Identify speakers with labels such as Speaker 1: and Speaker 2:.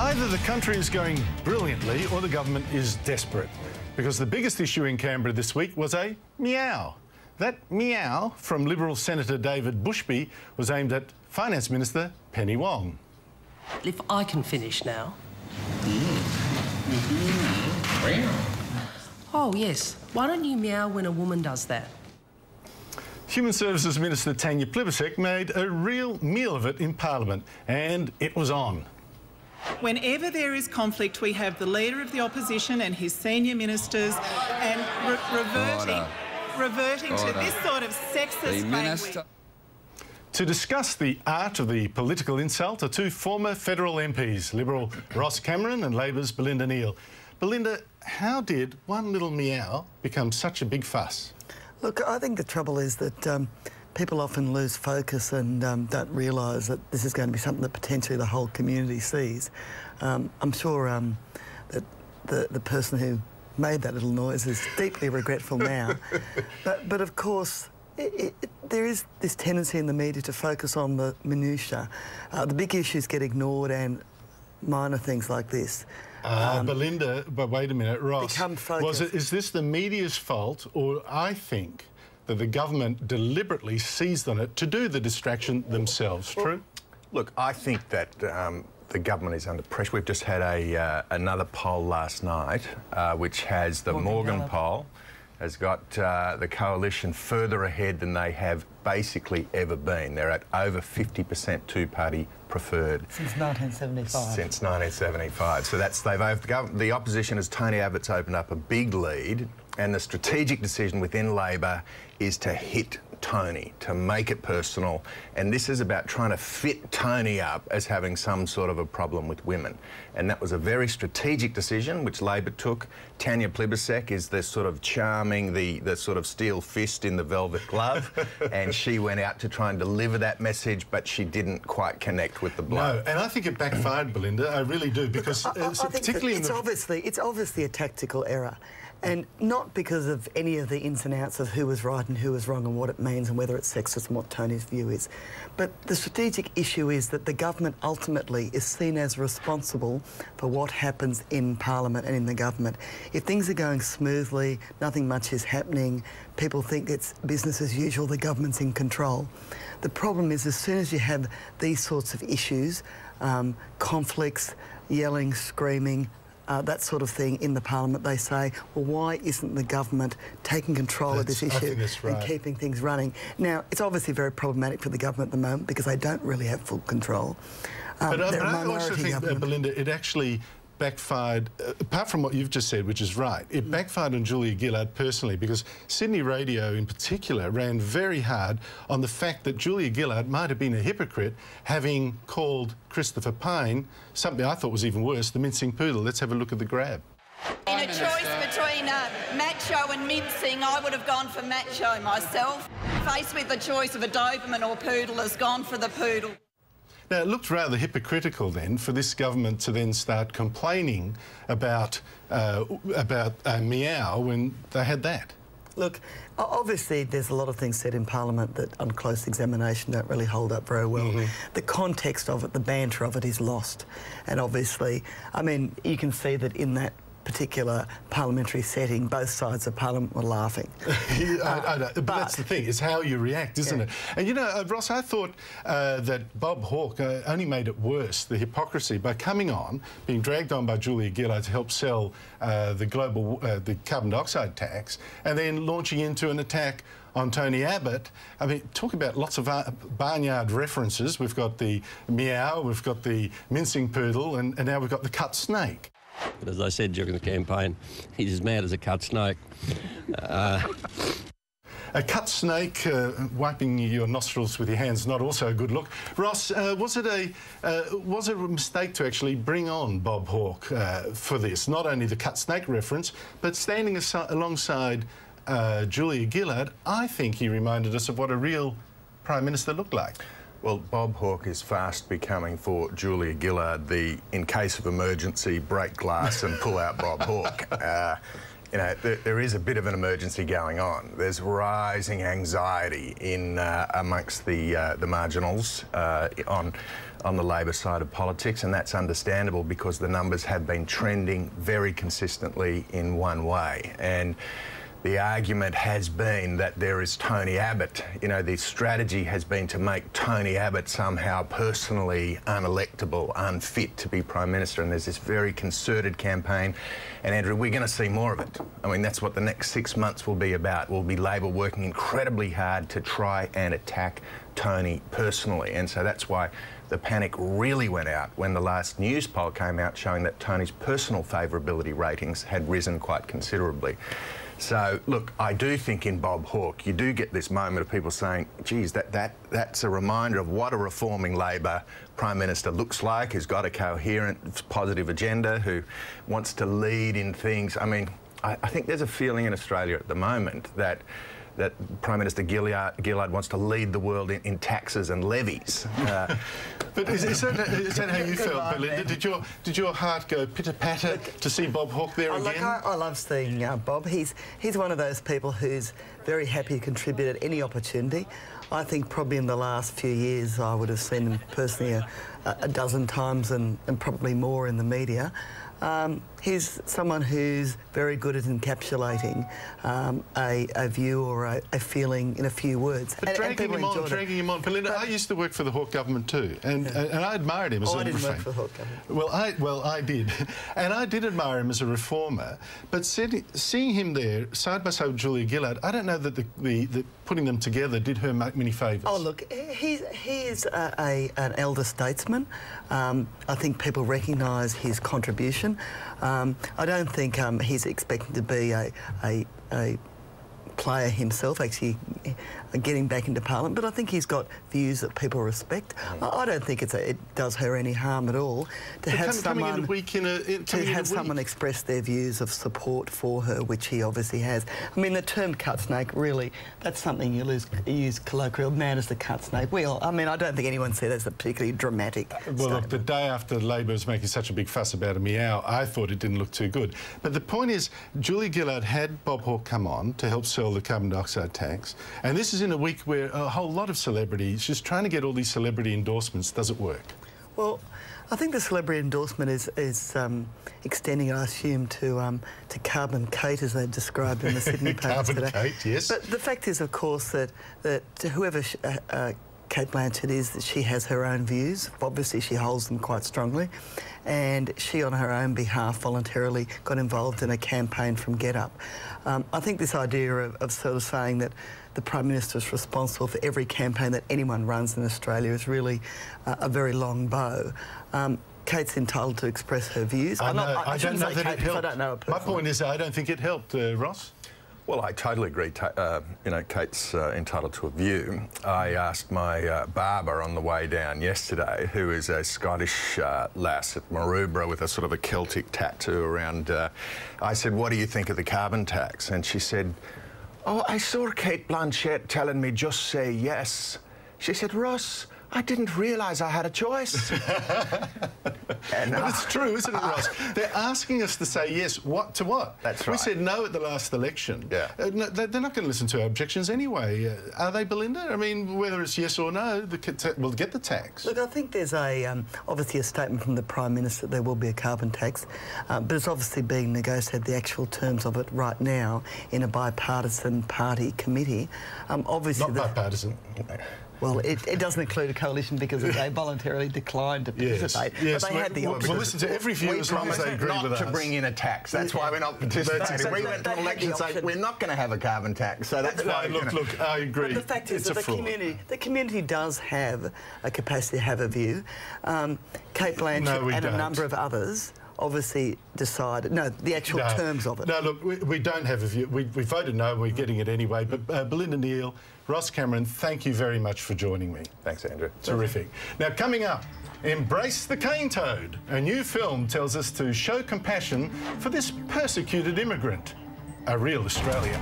Speaker 1: Either the country is going brilliantly or the government is desperate, because the biggest issue in Canberra this week was a meow. That meow from Liberal Senator David Bushby was aimed at Finance Minister Penny Wong.
Speaker 2: If I can finish now. Oh, yes. Why don't you meow when a woman does that?
Speaker 1: Human Services Minister Tanya Plibersek made a real meal of it in Parliament, and it was on.
Speaker 3: Whenever there is conflict, we have the Leader of the Opposition and his senior ministers and reverting to this sort of sexist language.
Speaker 1: To discuss the art of the political insult are two former federal MPs, Liberal Ross Cameron and Labor's Belinda Neal. Belinda, how did one little meow become such a big fuss?
Speaker 4: Look, I think the trouble is that people often lose focus and don't realise that this is going to be something that potentially the whole community sees. I'm sure that the person who made that little noise is deeply regretful now. But of course, there is this tendency in the media to focus on the minutiae. The big issues get ignored and minor things like this.
Speaker 1: Belinda, but wait a minute, Ross,
Speaker 4: become focused.
Speaker 1: is this the media's fault, or I think that the government deliberately seized on it to do the distraction themselves?
Speaker 5: Well,
Speaker 1: true?
Speaker 5: Look, I think that the government is under pressure. We've just had another poll last night, which has the Morgan poll, has got the coalition further ahead than they have basically ever been. They're at over 50% two-party preferred.
Speaker 4: Since 1975.
Speaker 5: Since 1975. So that's, the opposition, as Tony Abbott's opened up a big lead, and the strategic decision within Labor is to hit Tony, to make it personal. And this is about trying to fit Tony up as having some sort of a problem with women. And that was a very strategic decision which Labor took. Tanya Plibersek is the sort of charming, the sort of steel fist in the velvet glove. And she went out to try and deliver that message, but she didn't quite connect with the blow.
Speaker 1: No, and I think it backfired, Belinda. I really do, because
Speaker 4: I think
Speaker 1: particularly
Speaker 4: it's obviously a tactical error. And not because of any of the ins and outs of who was right and who was wrong and what it means and whether it's sexist and what Tony's view is. But the strategic issue is that the government ultimately is seen as responsible for what happens in Parliament and in the government. If things are going smoothly, nothing much is happening, people think it's business as usual, the government's in control. The problem is as soon as you have these sorts of issues, conflicts, yelling, screaming, that sort of thing in the Parliament, they say, well, why isn't the government taking control of this issue and keeping things running? Now, it's obviously very problematic for the government at the moment because they don't really have full control.
Speaker 1: But I also think, Belinda, it actually backfired, apart from what you've just said, which is right, it backfired on Julia Gillard personally, because Sydney Radio in particular ran very hard on the fact that Julia Gillard might have been a hypocrite, having called Christopher Pyne something I thought was even worse, the mincing poodle. Let's have a look at the grab.
Speaker 6: In a choice between macho and mincing, I would have gone for macho myself. Faced with the choice of a Doberman or poodle, has gone for the poodle.
Speaker 1: Now, it looked rather hypocritical then for this government to then start complaining about meow when they had that.
Speaker 4: Look, obviously there's a lot of things said in Parliament that on close examination don't really hold up very well. The context of it, the banter of it is lost. And obviously, I mean, you can see that in that particular parliamentary setting, both sides of Parliament were laughing.
Speaker 1: I know, but that's the thing, it's how you react, isn't it? And you know, Ross, I thought that Bob Hawke only made it worse, the hypocrisy, by coming on, being dragged on by Julia Gillard to help sell the carbon dioxide tax, and then launching into an attack on Tony Abbott. I mean, talk about lots of barnyard references. We've got the meow, we've got the mincing poodle, and now we've got the cut snake.
Speaker 7: But as I said during the campaign, he's as mad as a cut snake.
Speaker 1: A cut snake, wiping your nostrils with your hands, not also a good look. Ross, was it a mistake to actually bring on Bob Hawke for this? Not only the cut snake reference, but standing alongside Julia Gillard, I think he reminded us of what a real Prime Minister looked like.
Speaker 5: Well, Bob Hawke is fast becoming for Julia Gillard the, in case of emergency, break glass and pull out Bob Hawke. you know, there is a bit of an emergency going on. There's rising anxiety in amongst the marginals on the Labor side of politics, and that's understandable because the numbers have been trending very consistently in one way. And the argument has been that there is Tony Abbott. You know, the strategy has been to make Tony Abbott somehow personally unelectable, unfit to be Prime Minister, and there's this very concerted campaign. And Andrew, we're going to see more of it. I mean, that's what the next 6 months will be about. Will be Labor working incredibly hard to try and attack Tony personally. And so that's why the panic really went out when the last news poll came out showing that Tony's personal favourability ratings had risen quite considerably. So, look, I do think in Bob Hawke you do get this moment of people saying, geez, that's a reminder of what a reforming Labor Prime Minister looks like, who's got a coherent, positive agenda, who wants to lead in things. I mean, I think there's a feeling in Australia at the moment that Prime Minister Gillard wants to lead the world in taxes and levies.
Speaker 1: But is that how you felt, Belinda? Did your heart go pitter-patter to see Bob Hawke there again?
Speaker 4: Look, I love seeing Bob. He's one of those people who's very happy to contribute at any opportunity. I think probably in the last few years I would have seen him personally a dozen times and probably more in the media. He's someone who's very good at encapsulating a view or a feeling in a few words.
Speaker 1: But dragging him on. Belinda, I used to work for the Hawke government too, and I admired him as a reformer. I didn't work for the Hawke government. Well, I did. And I did admire him as a reformer, but seeing him there side by side with Julia Gillard, I don't know that the putting them together did her many favours.
Speaker 4: Oh, look, he is an elder statesman. I think people recognise his contribution. I don't think he's expecting to be a player himself, actually getting back into Parliament, but I think he's got views that people respect. I don't think it does her any harm at all to have someone express their views of support for her, which he obviously has. I mean, the term cut snake, really, that's something you use colloquial, man as the cut snake. I mean, I don't think anyone said that's a particularly dramatic statement.
Speaker 1: Look, the day after Labor was making such a big fuss about a meow, I thought it didn't look too good. But the point is, Julia Gillard had Bob Hawke come on to help sell the carbon dioxide tax, and this is in a week where a whole lot of celebrities, just trying to get all these celebrity endorsements. Does it work?
Speaker 4: Well, I think the celebrity endorsement is extending, I assume, to Carbon Kate, as they described in the Sydney papers today.
Speaker 1: Carbon Kate, yes.
Speaker 4: But the fact is, of course, that whoever Cate Blanchett is, that she has her own views. Obviously, she holds them quite strongly. And she, on her own behalf, voluntarily got involved in a campaign from GetUp. I think this idea of sort of saying that the Prime Minister is responsible for every campaign that anyone runs in Australia is really a very long bow. Kate's entitled to express her views.
Speaker 1: I don't know that it helped.
Speaker 4: I don't know her personally.
Speaker 1: My point is, I don't think it helped, Ross.
Speaker 5: Well, I totally agree. You know, Kate's entitled to a view. I asked my barber on the way down yesterday, who is a Scottish lass at Maroubra with a sort of a Celtic tattoo around. I said, "What do you think of the carbon tax?" And she said, "Oh, I saw Cate Blanchett telling me just say yes." She said, "Ross, I didn't realise I had a choice."
Speaker 1: But it's true, isn't it, Ross? They're asking us to say yes. What to what?
Speaker 5: That's right.
Speaker 1: We said no at the last election.
Speaker 5: Yeah.
Speaker 1: No, they're not going to listen to our objections anyway. Are they, Belinda? I mean, whether it's yes or no, we'll get the tax.
Speaker 4: Look, I think there's obviously a statement from the Prime Minister that there will be a carbon tax, but it's obviously being negotiated, the actual terms of it right now, in a bipartisan party committee. Obviously,
Speaker 1: not bipartisan.
Speaker 4: Well, it doesn't include a coalition because they voluntarily declined to participate.
Speaker 1: Yes,
Speaker 4: but they had the option.
Speaker 1: We'll listen to every view as long as they agree with us.
Speaker 5: Not to bring in a tax. That's why we're not participating.
Speaker 1: Exactly.
Speaker 5: We went to an election saying we're not going to have a carbon tax. So that's why.
Speaker 1: Look, I agree.
Speaker 4: But the fact is that the community does have a capacity to have a view. Cate Blanchett and a number of others obviously decided, the actual terms of it.
Speaker 1: No, look, we don't have a view. We voted no, and we're getting it anyway. But Belinda Neal, Ross Cameron, thank you very much for joining me.
Speaker 5: Thanks, Andrew.
Speaker 1: Terrific. Now, coming up, Embrace the Cane Toad. A new film tells us to show compassion for this persecuted immigrant. A real Australia.